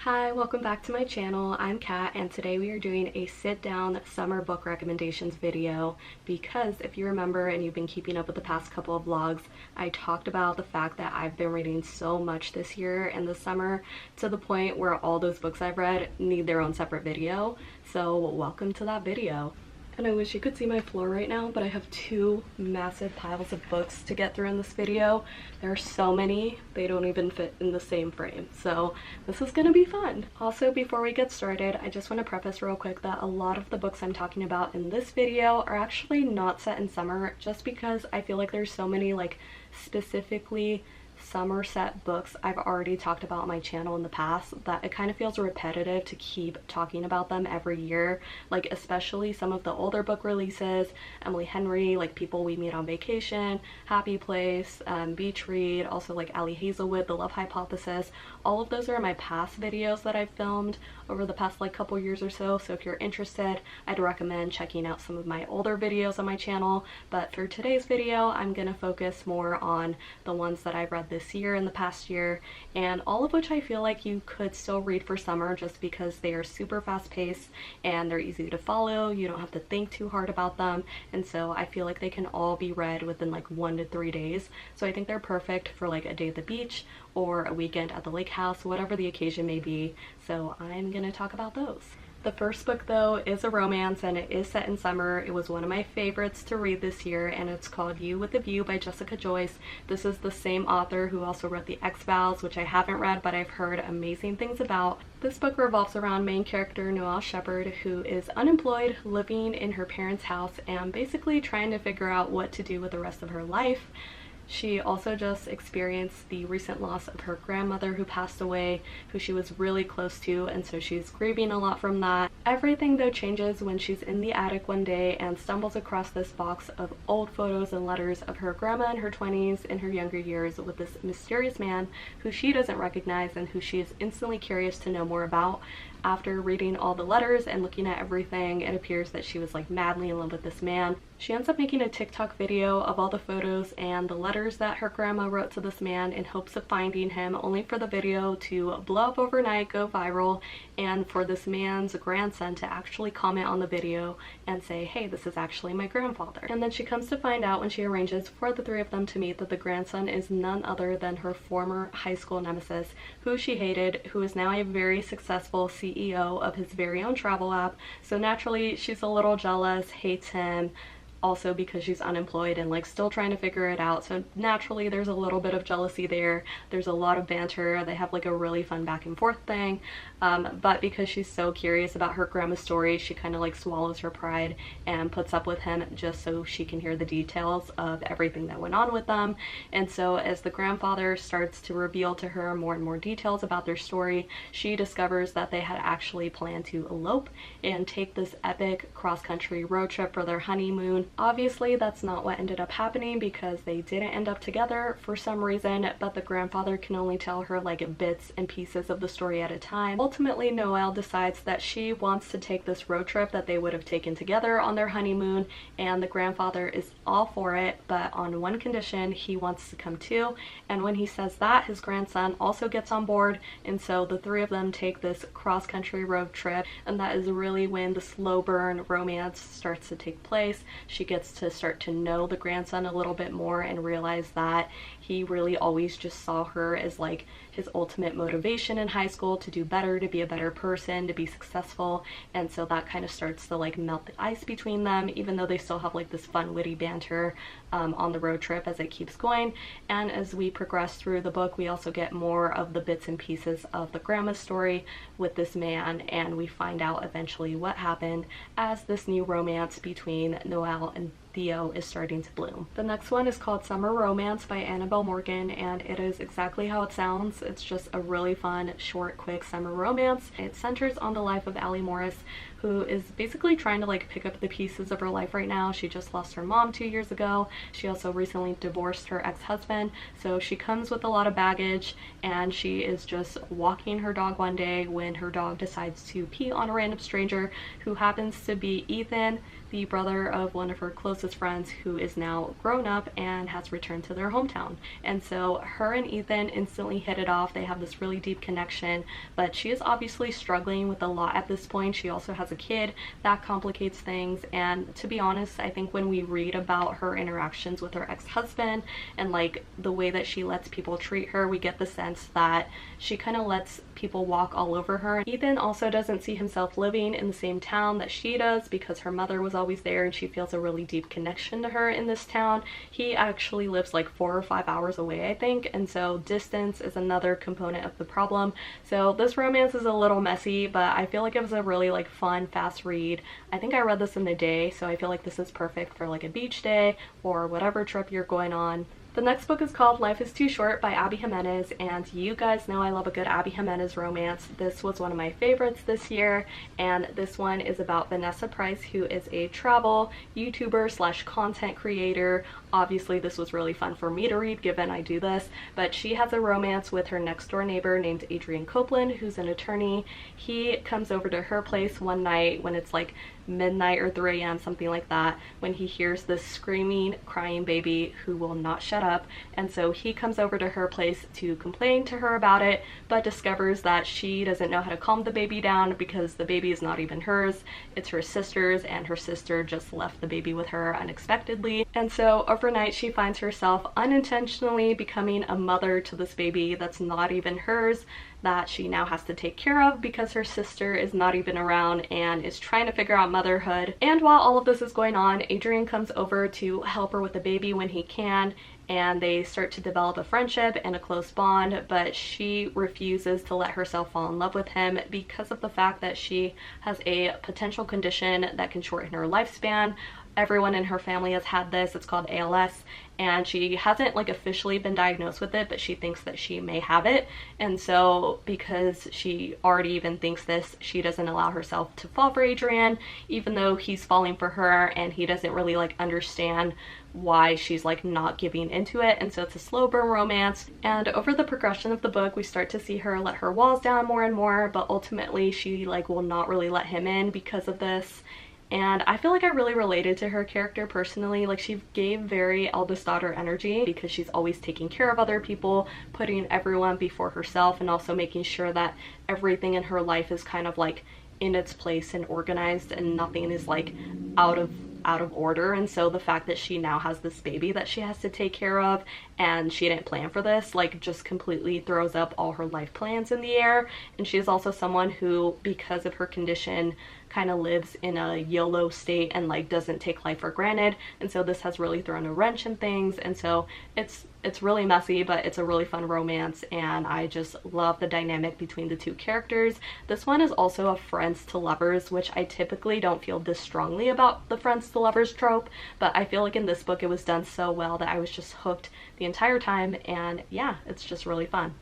Hi, welcome back to my channel. I'm Kat and today we are doing a sit-down summer book recommendations video because if you remember and you've been keeping up with the past couple of vlogs, I talked about the fact that I've been reading so much this year and this summer to the point where all those books I've read need their own separate video. So welcome to that video. And I wish you could see my floor right now, but I have two massive piles of books to get through in this video. There are so many, they don't even fit in the same frame. So this is gonna be fun. Also, before we get started, I just want to preface real quick that a lot of the books I'm talking about in this video are actually not set in summer, just because I feel like there's so many like specifically summer set books I've already talked about on my channel in the past that it kind of feels repetitive to keep talking about them every year, like especially some of the older book releases, Emily Henry, like People We Meet on Vacation, Happy Place, Beach Read, also like Ali Hazelwood, The Love Hypothesis. All of those are my past videos that I've filmed over the past like couple years or so, so if you're interested, I'd recommend checking out some of my older videos on my channel. But for today's video, I'm gonna focus more on the ones that I've read this year and the past year, and all of which I feel like you could still read for summer just because they are super fast paced and they're easy to follow. You don't have to think too hard about them, and so I feel like they can all be read within like 1 to 3 days. So I think they're perfect for like a day at the beach or a weekend at the lake house, whatever the occasion may be. So I'm gonna talk about those. The first book though is a romance and it is set in summer. It was one of my favorites to read this year and it's called You with a View by Jessica Joyce. This is the same author who also wrote The X-Files, which I haven't read but I've heard amazing things about. This book revolves around main character Noelle Shepard, who is unemployed, living in her parents' house and basically trying to figure out what to do with the rest of her life. She also just experienced the recent loss of her grandmother who passed away, who she was really close to, and so she's grieving a lot from that. Everything though changes when she's in the attic one day and stumbles across this box of old photos and letters of her grandma in her 20s in her younger years with this mysterious man who she doesn't recognize and who she is instantly curious to know more about. After reading all the letters and looking at everything, it appears that she was like madly in love with this man. She ends up making a TikTok video of all the photos and the letters that her grandma wrote to this man in hopes of finding him, only for the video to blow up overnight, go viral, and for this man's grandson to actually comment on the video and say, hey, this is actually my grandfather. And then she comes to find out when she arranges for the three of them to meet that the grandson is none other than her former high school nemesis, who she hated, who is now a very successful CEO of his very own travel app. So naturally she's a little jealous, hates him, also because she's unemployed and like still trying to figure it out. So naturally there's a little bit of jealousy there. There's a lot of banter. They have like a really fun back and forth thing. But because she's so curious about her grandma's story, she kind of like swallows her pride and puts up with him just so she can hear the details of everything that went on with them. And so as the grandfather starts to reveal to her more and more details about their story, she discovers that they had actually planned to elope and take this epic cross-country road trip for their honeymoon. Obviously that's not what ended up happening because they didn't end up together for some reason, but the grandfather can only tell her like bits and pieces of the story at a time. Ultimately, Noelle decides that she wants to take this road trip that they would have taken together on their honeymoon, and the grandfather is all for it, but on one condition: he wants to come too. And when he says that, his grandson also gets on board, and so the three of them take this cross-country road trip, and that is really when the slow burn romance starts to take place. She gets to start to know the grandson a little bit more and realize that he really always just saw her as like his ultimate motivation in high school to do better, to be a better person, to be successful. And so that kind of starts to like melt the ice between them, even though they still have like this fun witty banter on the road trip as it keeps going. And as we progress through the book, we also get more of the bits and pieces of the grandma's story with this man, and we find out eventually what happened as this new romance between Noelle and Theo is starting to bloom. The next one is called Summer Romance by Annabel Morgan, and it is exactly how it sounds. It's just a really fun, short, quick summer romance. It centers on the life of Allie Morris, who is basically trying to like pick up the pieces of her life right now. She just lost her mom 2 years ago. She also recently divorced her ex-husband, so she comes with a lot of baggage, and she is just walking her dog one day when her dog decides to pee on a random stranger who happens to be Ethan, the brother of one of her closest closest friends who is now grown up and has returned to their hometown. And so her and Ethan instantly hit it off. They have this really deep connection, but she is obviously struggling with a lot at this point. She also has a kid. That complicates things. And to be honest, I think when we read about her interactions with her ex-husband and like the way that she lets people treat her, we get the sense that she kind of lets people walk all over her. Ethan also doesn't see himself living in the same town that she does because her mother was always there and she feels a really deep connection to her in this town. He actually lives like 4 or 5 hours away, I think, and so distance is another component of the problem. So this romance is a little messy, but I feel like it was a really like fun, fast read. I think I read this in the day, so I feel like this is perfect for like a beach day or whatever trip you're going on. The next book is called Life is Too Short by Abby Jimenez, and you guys know I love a good Abby Jimenez romance. This was one of my favorites this year, and this one is about Vanessa Price, who is a travel YouTuber slash content creator. Obviously this was really fun for me to read given I do this, but she has a romance with her next door neighbor named Adrian Copeland, who's an attorney. He comes over to her place one night when it's like midnight or 3 a.m., something like that, when he hears this screaming, crying baby who will not shut up. And so he comes over to her place to complain to her about it, but discovers that she doesn't know how to calm the baby down because the baby is not even hers, it's her sister's, and her sister just left the baby with her unexpectedly. And so overnight she finds herself unintentionally becoming a mother to this baby that's not even hers, that she now has to take care of because her sister is not even around and is trying to figure out motherhood. And while all of this is going on, Adrian comes over to help her with the baby when he can, and they start to develop a friendship and a close bond, but she refuses to let herself fall in love with him because of the fact that she has a potential condition that can shorten her lifespan. Everyone in her family has had this. It's called ALS, and she hasn't like officially been diagnosed with it, but she thinks that she may have it. And so because she already even thinks this, she doesn't allow herself to fall for Adrian, even though he's falling for her, and he doesn't really like understand why she's like not giving into it. And so it's a slow burn romance, and over the progression of the book we start to see her let her walls down more and more, but ultimately she like will not really let him in because of this. And I feel like I really related to her character personally. Like, she gave very eldest daughter energy because she's always taking care of other people, putting everyone before herself, and also making sure that everything in her life is kind of like in its place and organized and nothing is like out of order. And so the fact that she now has this baby that she has to take care of and she didn't plan for this, like, just completely throws up all her life plans in the air. And she is also someone who, because of her condition, kind of lives in a YOLO state and like doesn't take life for granted. And so this has really thrown a wrench in things, and so it's really messy, but it's a really fun romance, and I just love the dynamic between the two characters. This one is also a friends to lovers, which I typically don't feel this strongly about the friends to lovers trope, but I feel like in this book it was done so well that I was just hooked the entire time, and yeah, it's just really fun.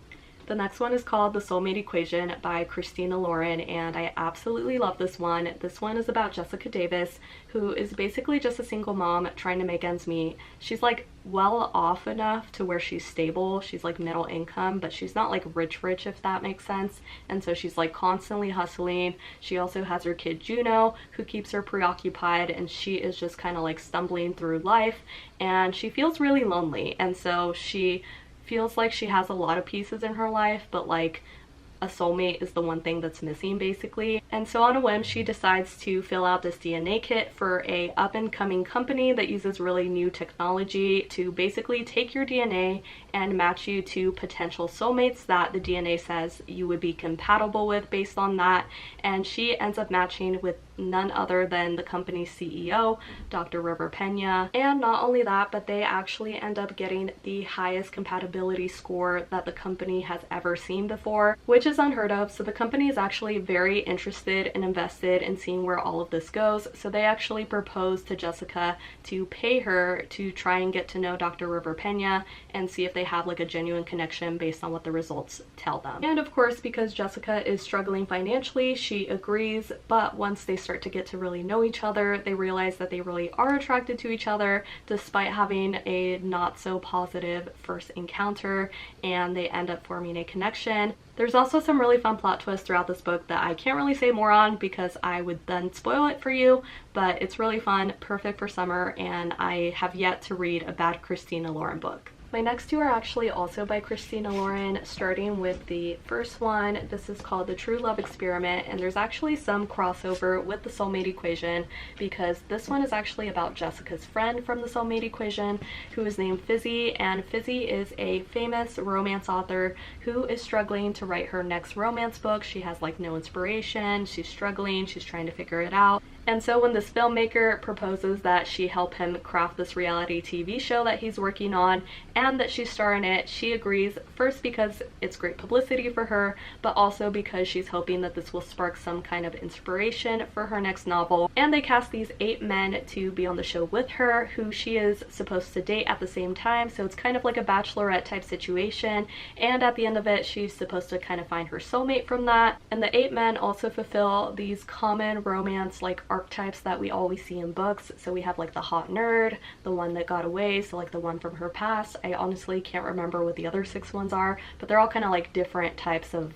The next one is called The Soulmate Equation by Christina Lauren, and I absolutely love this one. This one is about Jessica Davis, who is basically just a single mom trying to make ends meet. She's like well off enough to where she's stable. She's like middle income, but she's not like rich, if that makes sense. And so she's like constantly hustling. She also has her kid Juno, who keeps her preoccupied, and she is just kind of like stumbling through life, and she feels really lonely. And so she feels like she has a lot of pieces in her life, but like a soulmate is the one thing that's missing basically. And so on a whim she decides to fill out this DNA kit for a up-and-coming company that uses really new technology to basically take your DNA and match you to potential soulmates that the DNA says you would be compatible with based on that. And she ends up matching with none other than the company's CEO, Dr. River Pena. And not only that, but they actually end up getting the highest compatibility score that the company has ever seen before, which is unheard of. So the company is actually very interested and invested in seeing where all of this goes. So they actually proposed to Jessica to pay her to try and get to know Dr. River Pena and see if they have like a genuine connection based on what the results tell them. And of course, because Jessica is struggling financially, she agrees, but once they start to get to really know each other. They realize that they really are attracted to each other despite having a not so positive first encounter, and they end up forming a connection. There's also some really fun plot twists throughout this book that I can't really say more on because I would then spoil it for you, but it's really fun, perfect for summer, and I have yet to read a bad Christina Lauren book. My next two are actually also by Christina Lauren, starting with the first one. This is called The True Love Experiment, and there's actually some crossover with the Soulmate Equation because this one is actually about Jessica's friend from the Soulmate Equation, who is named Fizzy, and Fizzy is a famous romance author who is struggling to write her next romance book. She has like no inspiration, she's struggling, she's trying to figure it out. And so when this filmmaker proposes that she help him craft this reality TV show that he's working on and that she star in it, she agrees, first because it's great publicity for her, but also because she's hoping that this will spark some kind of inspiration for her next novel. And they cast these 8 men to be on the show with her, who she is supposed to date at the same time, so it's kind of like a bachelorette type situation, and at the end of it she's supposed to kind of find her soulmate from that. And the 8 men also fulfill these common romance like archetypes that we always see in books. So we have like the hot nerd, the one that got away, so like the one from her past. I honestly can't remember what the other 6 ones are, but they're all kind of like different types of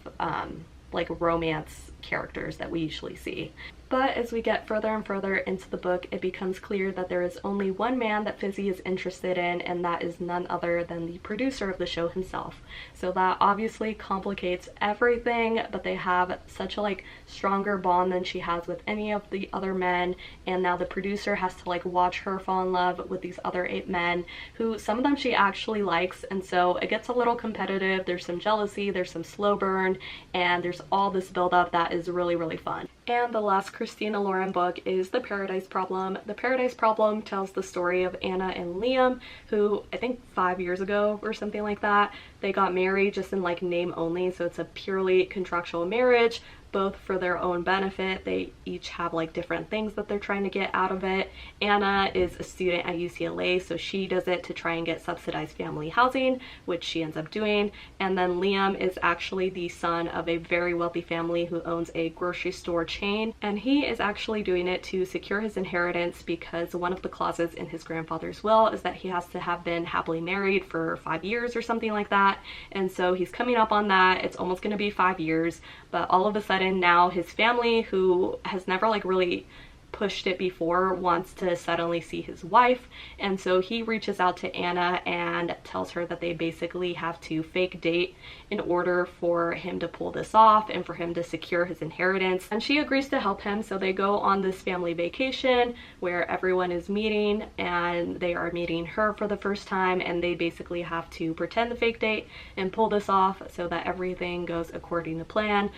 like romance characters that we usually see. But as we get further and further into the book, it becomes clear that there is only one man that Fizzy is interested in, and that is none other than the producer of the show himself. So that obviously complicates everything, but they have such a like stronger bond than she has with any of the other men, and now the producer has to like watch her fall in love with these other 8 men, who some of them she actually likes, and so it gets a little competitive. There's some jealousy, there's some slow burn, and there's all this buildup that is really, really fun. And the last Christina Lauren book is The Paradise Problem. The Paradise Problem tells the story of Anna and Liam, who I think 5 years ago or something like that, they got married just in like name only, so it's a purely contractual marriage, both for their own benefit. They each have like different things that they're trying to get out of it. Anna is a student at UCLA, so she does it to try and get subsidized family housing, which she ends up doing. And then Liam is actually the son of a very wealthy family who owns a grocery store chain, and he is actually doing it to secure his inheritance because one of the clauses in his grandfather's will is that he has to have been happily married for 5 years or something like that. And so he's coming up on that. It's almost going to be 5 years, but all of a sudden now his family, who has never like really pushed it before, wants to suddenly see his wife, and so he reaches out to Anna and tells her that they basically have to fake date in order for him to pull this off and for him to secure his inheritance. And she agrees to help him, so they go on this family vacation where everyone is meeting, and they are meeting her for the first time, and they basically have to pretend the fake date and pull this off so that everything goes according to plan.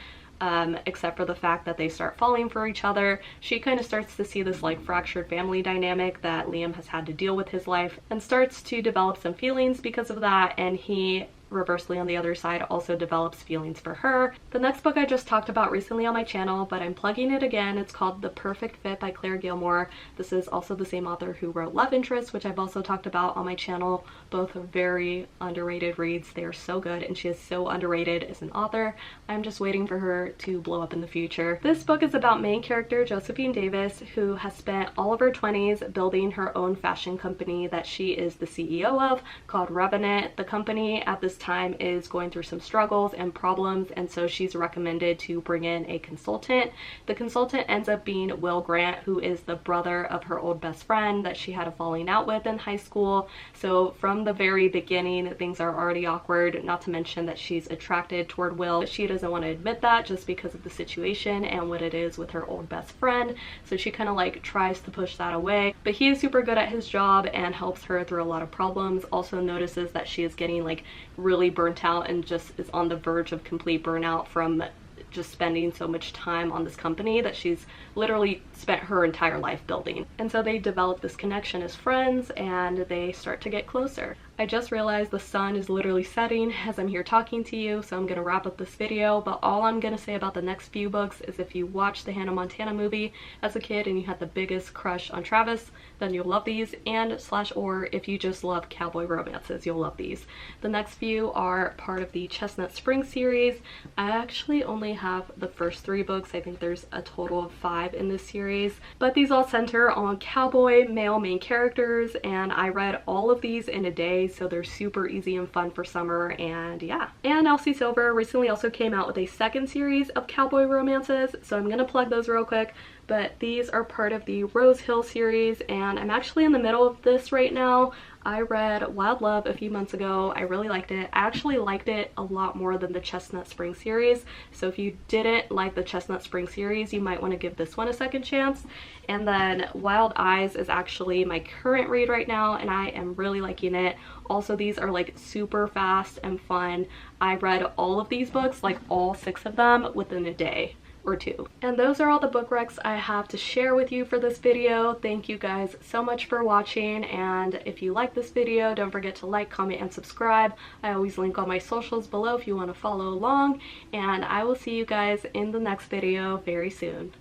Except for the fact that they start falling for each other. She kind of starts to see this like fractured family dynamic that Liam has had to deal with his life, and starts to develop some feelings because of that, and he reversely on the other side also develops feelings for her. The next book I just talked about recently on my channel, but I'm plugging it again. It's called The Perfect Fit by Gilmore. This is also the same author who wrote Love Interest, which I've also talked about on my channel. Both are very underrated reads. They are so good, and she is so underrated as an author. I'm just waiting for her to blow up in the future. This book is about main character Josephine Davis, who has spent all of her 20s building her own fashion company that she is the CEO of, called Revenant. The company at this time is going through some struggles and problems, and so she's recommended to bring in a consultant. The consultant ends up being Will Grant, who is the brother of her old best friend that she had a falling out with in high school. So from the very beginning things are already awkward, not to mention that she's attracted toward Will, but she doesn't want to admit that just because of the situation and what it is with her old best friend. So she kind of like tries to push that away, but he is super good at his job and helps her through a lot of problems. Also notices that she is getting like really burnt out and just is on the verge of complete burnout from just spending so much time on this company that she's literally spent her entire life building. And so they develop this connection as friends, and they start to get closer. I just realized the sun is literally setting as I'm here talking to you, so I'm gonna wrap up this video, but all I'm gonna say about the next few books is if you watched the Hannah Montana movie as a kid and you had the biggest crush on Travis, then you'll love these, and or if you just love cowboy romances, you'll love these. The next few are part of the Chestnut Spring series. I actually only have the first 3 books. I think there's a total of 5 in this series, but these all center on cowboy male main characters, and I read all of these in a day, so they're super easy and fun for summer. And yeah. And Elsie Silver recently also came out with a second series of cowboy romances, so I'm gonna plug those real quick. But these are part of the Rose Hill series, and I'm actually in the middle of this right now. I read Wild Love a few months ago. I really liked it. I actually liked it a lot more than the Chestnut Spring series, so if you didn't like the Chestnut Spring series, you might want to give this one a second chance. And then Wild Eyes is actually my current read right now, and I am really liking it. Also, these are like super fast and fun. I read all of these books, like all 6 of them, within a day or 2. And those are all the book recs I have to share with you for this video. Thank you guys so much for watching, and if you like this video, don't forget to like, comment, and subscribe. I always link all my socials below if you want to follow along, and I will see you guys in the next video very soon.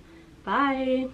Bye!